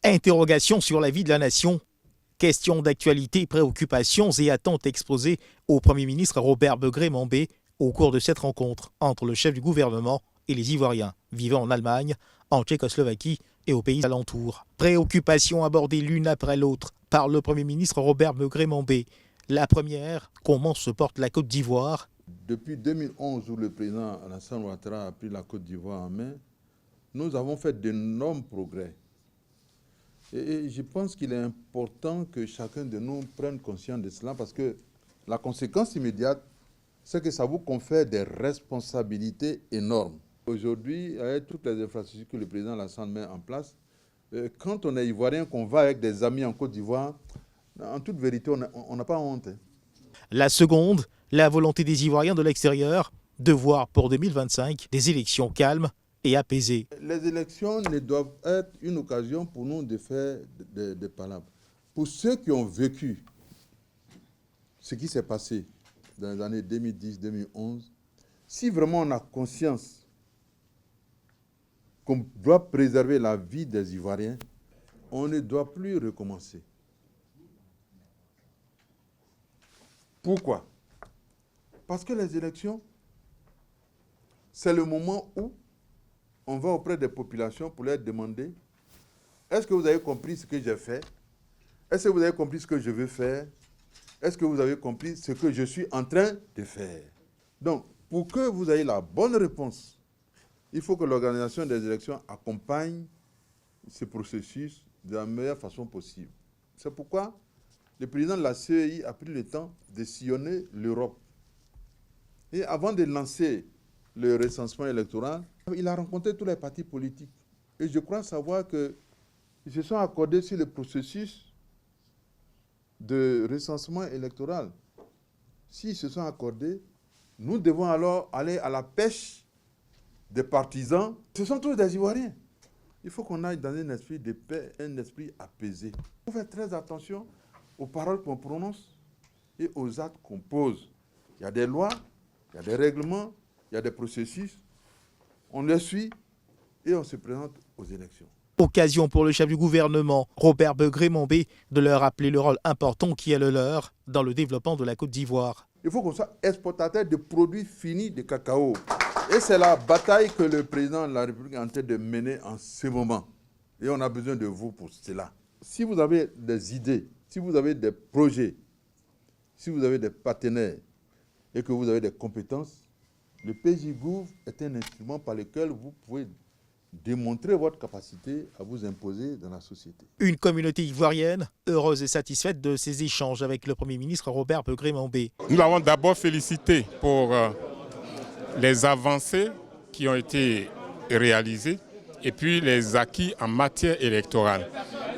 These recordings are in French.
Interrogations sur la vie de la nation. Questions d'actualité, préoccupations et attentes exposées au Premier ministre Robert Begré-Mambé au cours de cette rencontre entre le chef du gouvernement et les Ivoiriens vivant en Allemagne, en Tchécoslovaquie et aux pays alentours. Préoccupations abordées l'une après l'autre par le Premier ministre Robert Begré-Mambé. La première, comment se porte la Côte d'Ivoire? Depuis 2011, où le président Alassane Ouattara a pris la Côte d'Ivoire en main, nous avons fait d'énormes progrès. Et je pense qu'il est important que chacun de nous prenne conscience de cela parce que la conséquence immédiate, c'est que ça vous confère des responsabilités énormes. Aujourd'hui, avec toutes les infrastructures que le président Alassane met en place, quand on est ivoirien, qu'on va avec des amis en Côte d'Ivoire, en toute vérité, on n'a pas honte. La seconde, la volonté des Ivoiriens de l'extérieur de voir pour 2025 des élections calmes et apaisées. Les élections ne doivent être une occasion pour nous de faire des palabres. Pour ceux qui ont vécu ce qui s'est passé dans les années 2010-2011, si vraiment on a conscience qu'on doit préserver la vie des Ivoiriens, on ne doit plus recommencer. Pourquoi? Parce que les élections, c'est le moment où on va auprès des populations pour leur demander « Est-ce que vous avez compris ce que j'ai fait? Est-ce que vous avez compris ce que je veux faire? Est-ce que vous avez compris ce que je suis en train de faire ?» Donc, pour que vous ayez la bonne réponse, il faut que l'organisation des élections accompagne ce processus de la meilleure façon possible. C'est pourquoi le président de la CEI a pris le temps de sillonner l'Europe. Et avant de lancer le recensement électoral, il a rencontré tous les partis politiques. Et je crois savoir qu'ils se sont accordés sur le processus de recensement électoral. S'ils se sont accordés, nous devons alors aller à la pêche des partisans. Ce sont tous des Ivoiriens. Il faut qu'on aille dans un esprit de paix, un esprit apaisé. Il faut faire très attention aux paroles qu'on prononce et aux actes qu'on pose. Il y a des lois, il y a des règlements, il y a des processus. On les suit et on se présente aux élections. Occasion pour le chef du gouvernement, Robert Begré-Mambé, de leur rappeler le rôle important qui est le leur dans le développement de la Côte d'Ivoire. Il faut qu'on soit exportateur de produits finis de cacao. Et c'est la bataille que le président de la République est en train de mener en ce moment. Et on a besoin de vous pour cela. Si vous avez des idées, si vous avez des projets, si vous avez des partenaires et que vous avez des compétences, le PJ-Gouv est un instrument par lequel vous pouvez démontrer votre capacité à vous imposer dans la société. Une communauté ivoirienne heureuse et satisfaite de ces échanges avec le Premier ministre Robert Begré-Mambé. Nous l'avons d'abord félicité pour les avancées qui ont été réalisées et puis les acquis en matière électorale.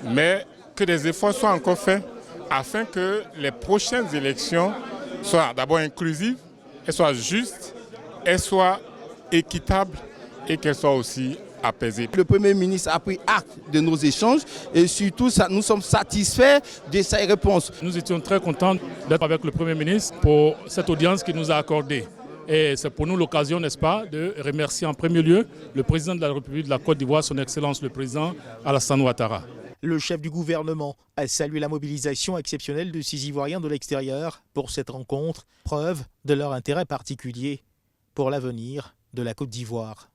Mais que des efforts soient encore faits afin que les prochaines élections soient d'abord inclusives, elles soient justes, elles soient équitables et qu'elles soient aussi apaisées. Le Premier ministre a pris acte de nos échanges et surtout nous sommes satisfaits de ses réponses. Nous étions très contents d'être avec le Premier ministre pour cette audience qu'il nous a accordée. Et c'est pour nous l'occasion, n'est-ce pas, de remercier en premier lieu le président de la République de la Côte d'Ivoire, son Excellence le président Alassane Ouattara. Le chef du gouvernement a salué la mobilisation exceptionnelle de ces Ivoiriens de l'extérieur pour cette rencontre, preuve de leur intérêt particulier pour l'avenir de la Côte d'Ivoire.